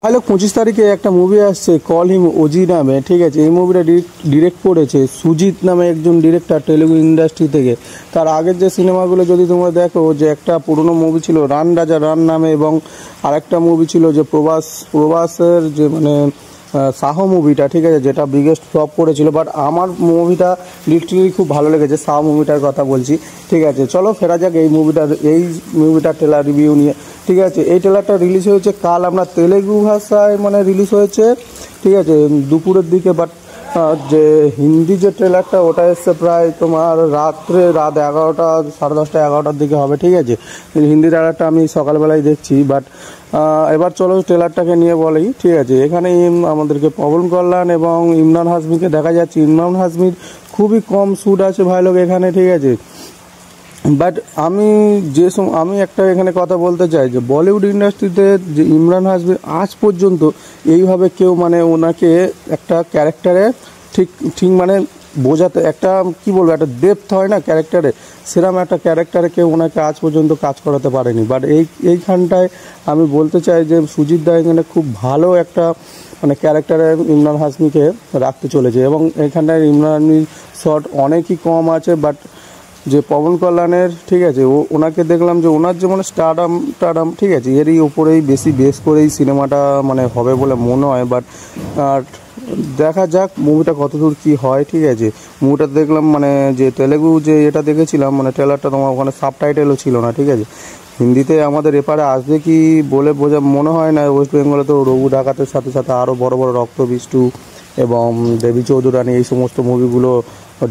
Hello, 25 তারিখে একটা movie আসছে কল হিম ওজি নামে, ঠিক আছে। এই মুভিটা ডিরেক্ট করেছে সুজিত নামে একজন ডিরেক্টর তেলেগু ইন্ডাস্ট্রি থেকে। তার আগের যে সিনেমাগুলো যদি তোমরা দেখো, যে একটা পুরনো মুভি ছিল রান রাজা রান নামে, এবং আরেকটা মুভি ছিল যে প্রবাসের যে মানে সাহো মুভিটা, ঠিক আছে, যেটা বিগেস্ট ফ্লপ করেছিল। বাট আমার মুভিটা লিটারালি খুব ভালো লেগেছে, সাহো মুভিটার কথা বলছি, ঠিক আছে। চলো ফেরা যাক এই মুভিটার ট্রেলার রিভিউ নিয়ে, ঠিক আছে। এই ট্রেলারটা রিলিজ হয়েছে কাল, আমরা তেলেগু ভাষায় মানে রিলিজ হয়েছে, ঠিক আছে, দুপুরের দিকে। বাট যে হিন্দি যে ট্রেলারটা ওটা এসছে প্রায় তোমার রাত 11টা 10:30 11টার দিকে হবে, ঠিক আছে। হিন্দি ট্রেলারটা আমি সকালবেলায় দেখছি। বাট এবার চলো ট্রেলারটাকে নিয়ে বলি, ঠিক আছে। এখানে আমাদেরকে পবন কল্যাণ এবং ইমরান হাশমিকে দেখা যাচ্ছে। ইমরান হাশমির খুবই কম শ্যুট আছে ভাই লোক এখানে, ঠিক আছে। বাট আমি একটা এখানে কথা বলতে চাই যে বলিউড ইন্ডাস্ট্রিতে যে ইমরান হাশমি আজ পর্যন্ত এইভাবে কেউ মানে ওনাকে একটা ক্যারেক্টারে ঠিক মানে বোঝাতে, একটা কি বলবো, একটা ডেপথ হয় না ক্যারেক্টারে, সেরকম একটা ক্যারেক্টারে কেউ ওনাকে আজ পর্যন্ত কাজ করাতে পারেনি। বাট এইখানটায় আমি বলতে চাই যে সুজিত দা এখানে খুব ভালো একটা মানে ক্যারেক্টারে ইমরান হাশমিকে রাখতে চলেছে, এবং এখানটায় ইমরান হাশমির শট অনেকই কম আছে। বাট যে পবন কল্যাণের, ঠিক আছে, ওনাকে দেখলাম যে ওনার যে মানে স্টারডাম, ঠিক আছে, এরই উপরেই বেশি বেস করেই সিনেমাটা মানে হবে বলে মনে হয়। বাট দেখা যাক মুভিটা কতদূর কি হয়, ঠিক আছে। মুভিটা দেখলাম মানে যে তেলেগু যে এটা দেখেছিলাম মানে ট্রেলারটা, তোমার ওখানে সাবটাইটেলও ছিল না, ঠিক আছে। হিন্দিতে আমাদের এপারে আসবে কি বলে বোঝা মনে হয় না। ওয়েস্ট বেঙ্গলে তো রঘু ডাকাতের সাথে সাথে আরও বড় বড় রক্ত বিষ্টু এবং দেবী চৌধুরানী এই সমস্ত মুভিগুলো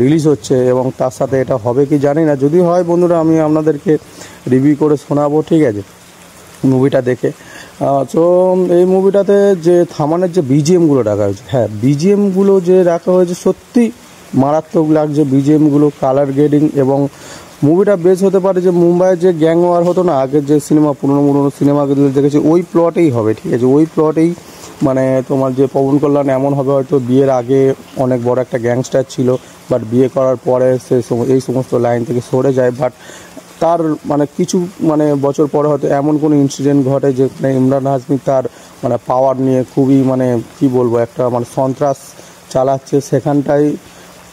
রিলিজ হচ্ছে, এবং তার সাথে এটা হবে কি জানি না। যদি হয় বন্ধুরা আমি আপনাদেরকে রিভিউ করে শোনাবো, ঠিক আছে, মুভিটা দেখে। তো এই মুভিটাতে যে থামানের যে বিজিএমগুলো রাখা হয়েছে, হ্যাঁ বিজিএমগুলো যে রাখা হয়েছে সত্যি মারাত্মক লাগছে বিজিএমগুলো, কালার গ্রেডিং। এবং মুভিটা বেশ হতে পারে যে মুম্বাইয়ের যে গ্যাং ওয়ার হতো না আগের যে সিনেমা, পুরনো সিনেমাগুলো দেখেছি, ওই প্লটেই হবে, ঠিক আছে। ওই প্লটেই মানে তোমার যে পবন কল্যাণ এমন হবে হয়তো বিয়ের আগে অনেক বড় একটা গ্যাংস্টার ছিল, বাট বিয়ে করার পরে সে এই সমস্ত লাইন থেকে সরে যায়। বাট তার মানে কিছু মানে বছর পরে হয়তো এমন কোনো ইনসিডেন্ট ঘটে যেখানে ইমরান হাশমি তার মানে পাওয়ার নিয়ে খুবই মানে কি বলবো একটা মানে সন্ত্রাস চালাচ্ছে, সেখানটাই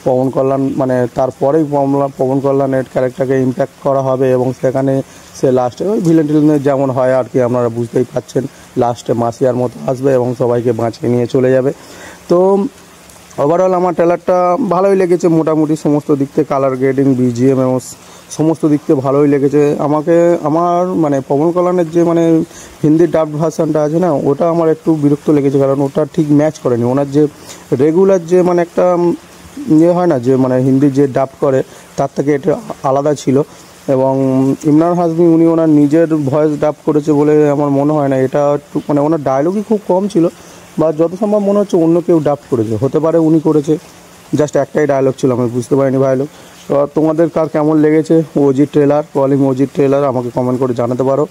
পবন কল্যাণ মানে তারপরেই পবন কল্যাণের ক্যারেক্টারকে ইম্প্যাক্ট করা হবে, এবং সেখানে সে লাস্টে ওই ভিলেন টিলেনের যেমন হয় আর কি, আপনারা বুঝতেই পারছেন, লাস্টে মাসিয়ার মতো আসবে এবং সবাইকে বাঁচিয়ে নিয়ে চলে যাবে। তো ওভারঅল আমার ট্রেলারটা ভালোই লেগেছে মোটামুটি, সমস্ত দিক থেকে কালার গ্রেডিং, বিজিএম এবং সমস্ত দিক থেকে ভালোই লেগেছে আমার মানে পবন কল্যাণের যে মানে হিন্দি ডাবড ভার্সানটা আছে না, ওটা আমার একটু বিরক্ত লেগেছে, কারণ ওটা ঠিক ম্যাচ করেনি ওনার যে রেগুলার যে মানে একটা ইয়ে হয় না যে মানে হিন্দি যে ডাব করে তার থেকে এটা আলাদা ছিল। এবং ইমরান হাশমি উনি ওনার নিজের ভয়েস ডাব করেছে বলে আমার মনে হয় না, এটা একটু মানে ওনার ডায়লগই খুব কম ছিল, বা যত সম্ভব মনে হচ্ছে অন্য কেউ ডাব করেছে, হতে পারে উনি করেছে, জাস্ট একটাই ডায়লগ ছিল, আমি বুঝতে পারিনি ডায়লগ। তো তোমাদের কার কেমন লেগেছে OG trailer, calling OG trailer আমাকে কমেন্ট করে জানাতে পারো।